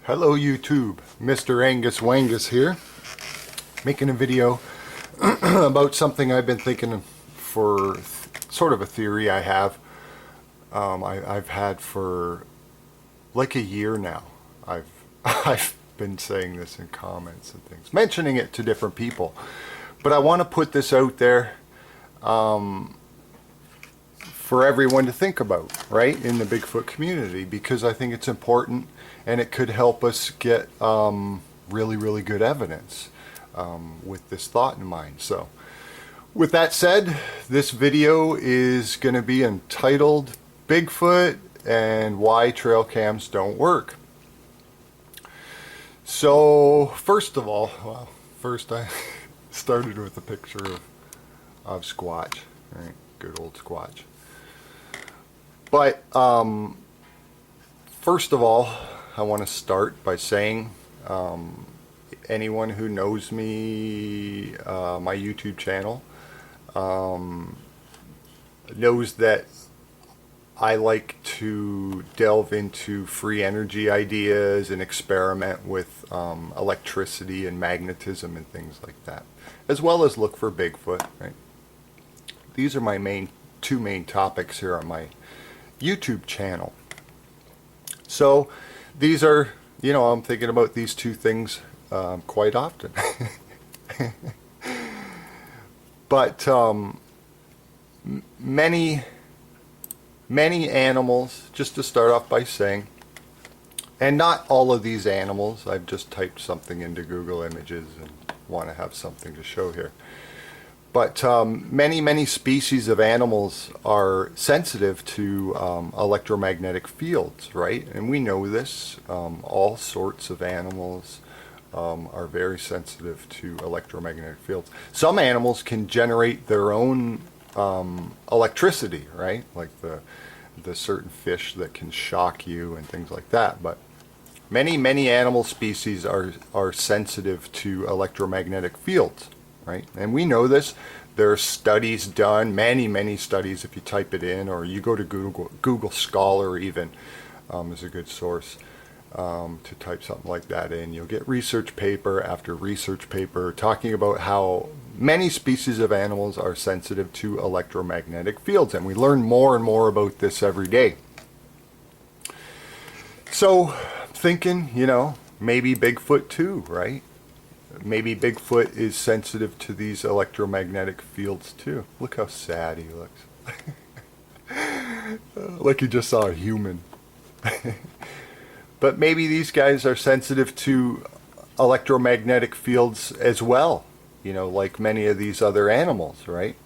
Hello YouTube, Mr. Angus Wangus here, making a video about something I've been thinking for sort of a theory I have. I've had for like a year now. I've been saying this in comments and things, mentioning it to different people, but I want to put this out there for everyone to think about, right, in the Bigfoot community, because I think it's important and it could help us get really good evidence with this thought in mind. So with that said, this video is going to be entitled Bigfoot and Why Trailcams Don't Work. So first of all, first I started with a picture of Squatch, right? Good old Squatch. But first of all, I want to start by saying anyone who knows me, my YouTube channel, knows that I like to delve into free energy ideas and experiment with electricity and magnetism and things like that, as well as look for Bigfoot, right? These are my two main topics here on my YouTube channel. So these are, you know, I'm thinking about these two things quite often. But many animals, just to start off by saying, and not all of these animals, I've just typed something into Google Images and want to have something to show here. But many species of animals are sensitive to electromagnetic fields, right? And we know this. All sorts of animals are very sensitive to electromagnetic fields. Some animals can generate their own electricity, right? Like the certain fish that can shock you and things like that. But many animal species are sensitive to electromagnetic fields. Right? And we know this. There are studies done, many studies. If you type it in, or you go to Google Scholar, even is a good source to type something like that in. You'll get research paper after research paper talking about how many species of animals are sensitive to electromagnetic fields, and we learn more and more about this every day. So, thinking, you know, maybe Bigfoot too, right? Maybe Bigfoot is sensitive to these electromagnetic fields too. Look how sad he looks. Like he just saw a human. But maybe these guys are sensitive to electromagnetic fields as well, you know, like many of these other animals, right?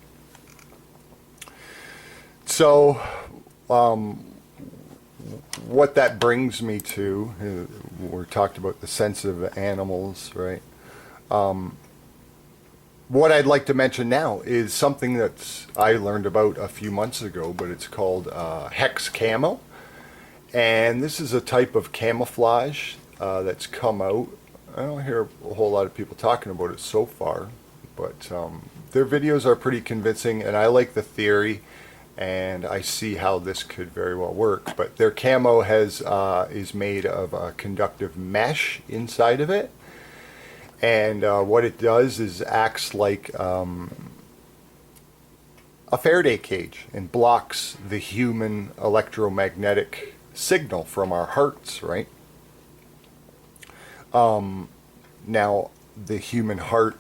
So what that brings me to, we talked about the sensitive animals, right? What I'd like to mention now is something that I learned about a few months ago, but it's called Hex Camo. And this is a type of camouflage that's come out. I don't hear a whole lot of people talking about it so far, but their videos are pretty convincing, and I like the theory, and I see how this could very well work. But their camo is made of a conductive mesh inside of it. And what it does is acts like a Faraday cage and blocks the human electromagnetic signal from our hearts, right? Now, the human heart,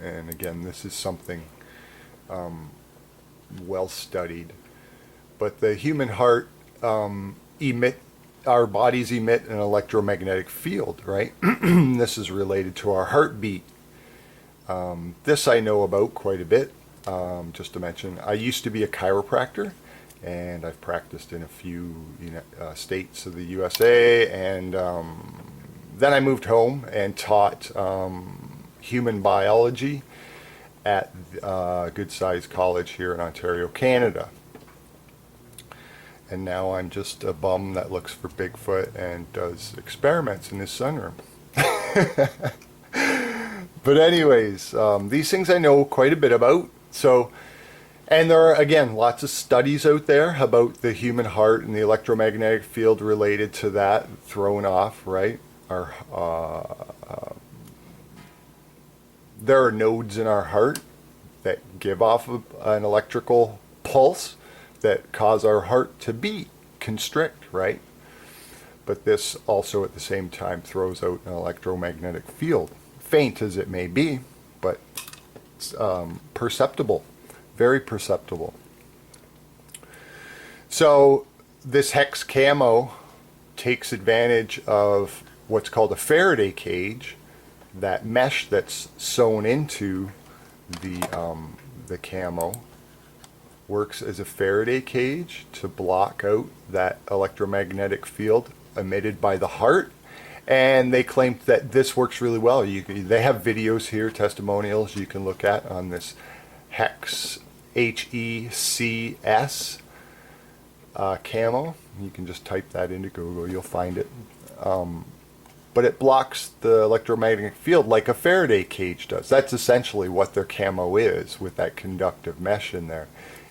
and again, this is something well studied, but the human heart our bodies emit an electromagnetic field, right? This is related to our heartbeat. This I know about quite a bit. Just to mention, I used to be a chiropractor, and I've practiced in a few states of the USA, and then I moved home and taught human biology at a good-sized college here in Ontario, Canada. And now I'm just a bum that looks for Bigfoot and does experiments in his sunroom. But anyways, these things I know quite a bit about. So, and there are, again, lots of studies out there about the human heart and the electromagnetic field related to that thrown off, right? our there are nodes in our heart that give off an electrical pulse that cause our heart to beat, constrict, right? But this also at the same time throws out an electromagnetic field, faint as it may be, but it's perceptible, very perceptible. So this Hex Camo takes advantage of what's called a Faraday cage, that mesh that's sewn into the camo works as a Faraday cage to block out that electromagnetic field emitted by the heart. And they claim that this works really well. They have videos here, testimonials you can look at on this Hex, Hecs camo. You can just type that into Google, you'll find it. But it blocks the electromagnetic field like a Faraday cage does. That's essentially what their camo is, with that conductive mesh in there,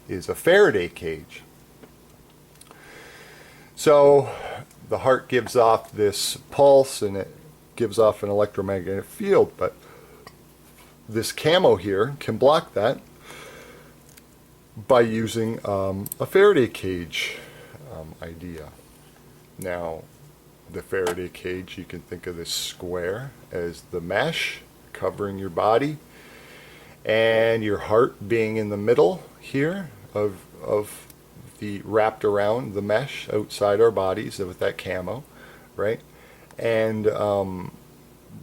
is a Faraday cage. So the heart gives off this pulse and it gives off an electromagnetic field, but this camo here can block that by using a Faraday cage idea. Now, the Faraday cage, you can think of this square as the mesh covering your body, and your heart being in the middle here of the wrapped around the mesh outside our bodies with that camo, right? And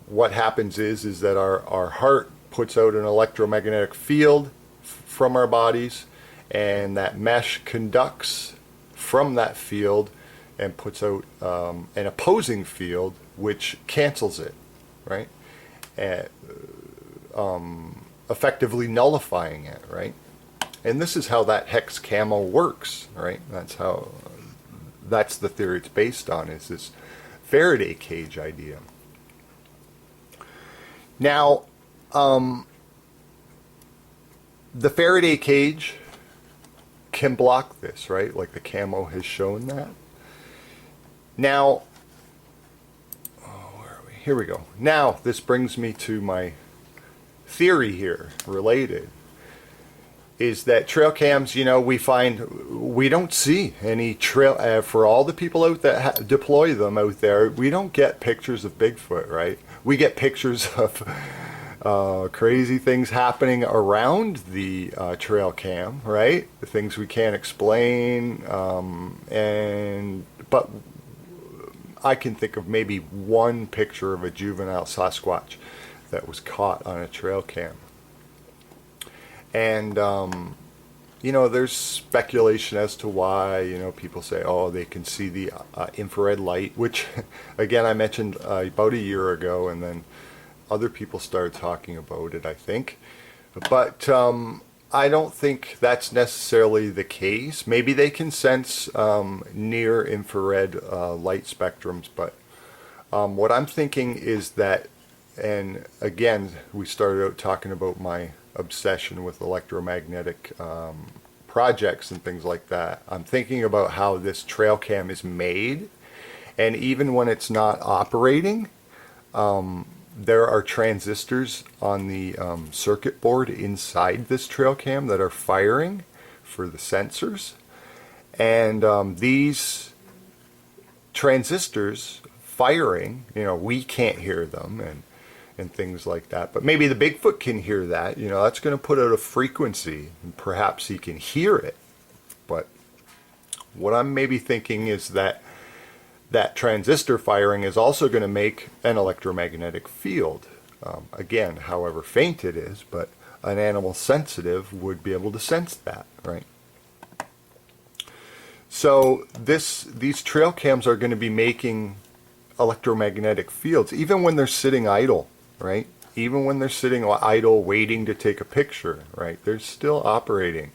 what happens is that our heart puts out an electromagnetic field from our bodies, and that mesh conducts from that field and puts out an opposing field which cancels it, right? And, effectively nullifying it, right? And this is how that Hex Camo works, right? That's the theory it's based on, is this Faraday cage idea. Now, the Faraday cage can block this, right? Like the camo has shown that. Now, where are we? Here we go. Now, this brings me to my theory here, related, is that trail cams, we don't see any trail, for all the people out that deploy them out there, we don't get pictures of Bigfoot, right? We get pictures of crazy things happening around the trail cam, right? The things we can't explain, but I can think of maybe one picture of a juvenile Sasquatch that was caught on a trail cam. And, there's speculation as to why, people say, oh, they can see the infrared light, which, again, I mentioned about a year ago, and then other people started talking about it, I think. But I don't think that's necessarily the case. Maybe they can sense near infrared light spectrums, but what I'm thinking is that, and again, we started out talking about my obsession with electromagnetic projects and things like that. I'm thinking about how this trail cam is made, and even when it's not operating, there are transistors on the circuit board inside this trail cam that are firing for the sensors, and these transistors firing, we can't hear them, and things like that, but maybe the Bigfoot can hear that. That's going to put out a frequency, and perhaps he can hear it. But what I'm maybe thinking is that transistor firing is also going to make an electromagnetic field. Again, however faint it is, but an animal sensitive would be able to sense that, right? So these trail cams are going to be making electromagnetic fields, even when they're sitting idle, right? Even when they're sitting idle waiting to take a picture, right? They're still operating,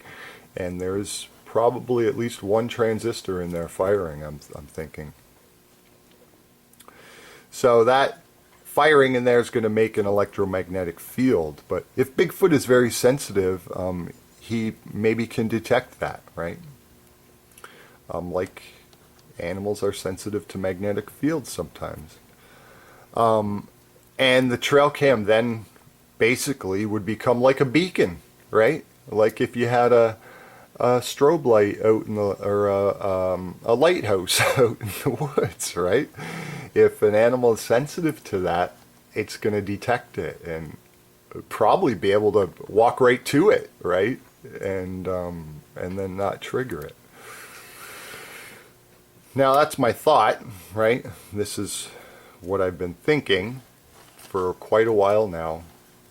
and there's probably at least one transistor in there firing, I'm thinking. So that firing in there is going to make an electromagnetic field, but if Bigfoot is very sensitive, he maybe can detect that, right? Like animals are sensitive to magnetic fields sometimes. And the trail cam then basically would become like a beacon, right? Like if you had a strobe light out in the, or a lighthouse out in the woods, right? If an animal is sensitive to that, it's going to detect it and probably be able to walk right to it, right? And then not trigger it. Now that's my thought, right? This is what I've been thinking for quite a while now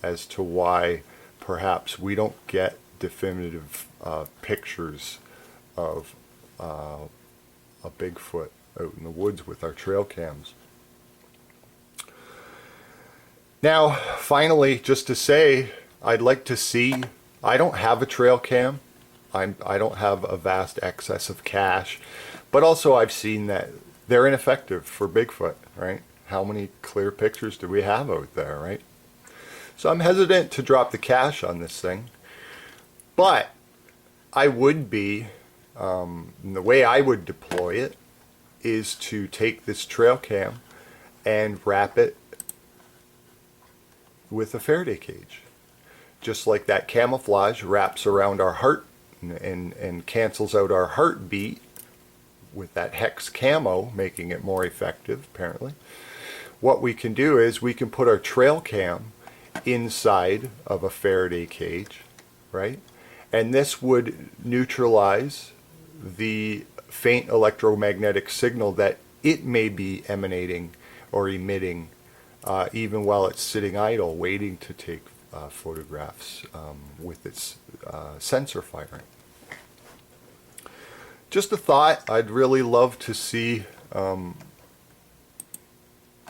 as to why perhaps we don't get definitive pictures of a Bigfoot out in the woods with our trail cams. Now, finally, just to say, I'd like to see, I don't have a trail cam. I don't have a vast excess of cash, but also I've seen that they're ineffective for Bigfoot, right? How many clear pictures do we have out there, right? So I'm hesitant to drop the cash on this thing, but I would be, the way I would deploy it is to take this trail cam and wrap it with a Faraday cage. Just like that camouflage wraps around our heart and cancels out our heartbeat with that Hex Camo, making it more effective, apparently. What we can do is we can put our trail cam inside of a Faraday cage, right? And this would neutralize the faint electromagnetic signal that it may be emanating or emitting even while it's sitting idle, waiting to take photographs with its sensor firing. Just a thought. I'd really love to see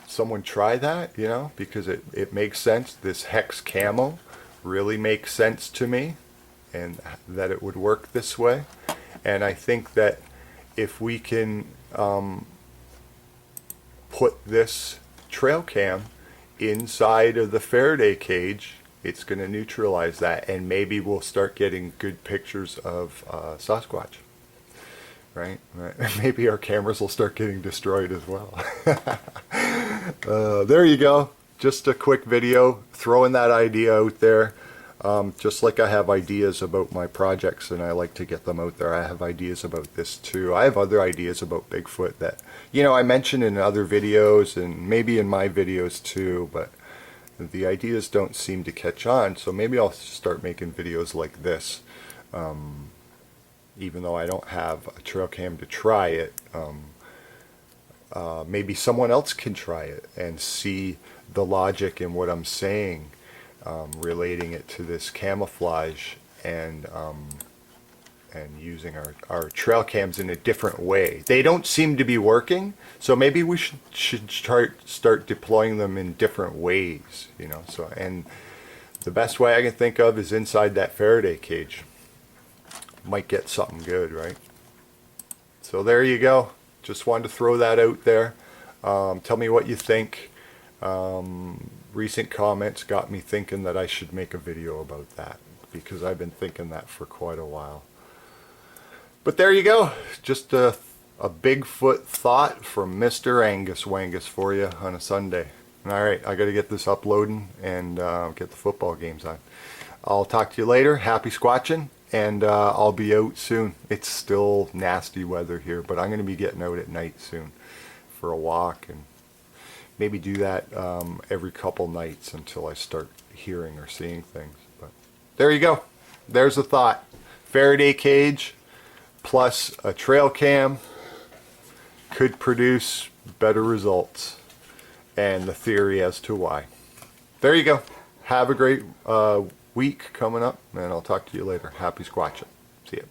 someone try that, you know, because it makes sense. This Hex Camo really makes sense to me, and that it would work this way. And I think that if we can put this trail cam inside of the Faraday cage, it's going to neutralize that, and maybe we'll start getting good pictures of Sasquatch. Right? Maybe our cameras will start getting destroyed as well. There you go. Just a quick video, throwing that idea out there. Just like I have ideas about my projects and I like to get them out there, I have ideas about this too. I have other ideas about Bigfoot that, you know, I mentioned in other videos and maybe in my videos too, but the ideas don't seem to catch on, so maybe I'll start making videos like this. Even though I don't have a trail cam to try it, maybe someone else can try it and see the logic in what I'm saying, relating it to this camouflage and using our trail cams in a different way. They don't seem to be working, so maybe we should start deploying them in different ways, you know. So, and the best way I can think of is inside that Faraday cage. Might get something good, right? So there you go. Just wanted to throw that out there. Tell me what you think. Recent comments got me thinking that I should make a video about that, because I've been thinking that for quite a while. But there you go. Just a Bigfoot thought from Mr. Angus Wangus for you on a Sunday. Alright, I got to get this uploading and get the football games on. I'll talk to you later. Happy squatching. And I'll be out soon. It's still nasty weather here, but I'm going to be getting out at night soon for a walk, and maybe do that every couple nights until I start hearing or seeing things. But there you go. There's a thought. Faraday cage plus a trail cam could produce better results, and the theory as to why. There you go. Have a great week coming up, and I'll talk to you later. Happy squatching. See ya.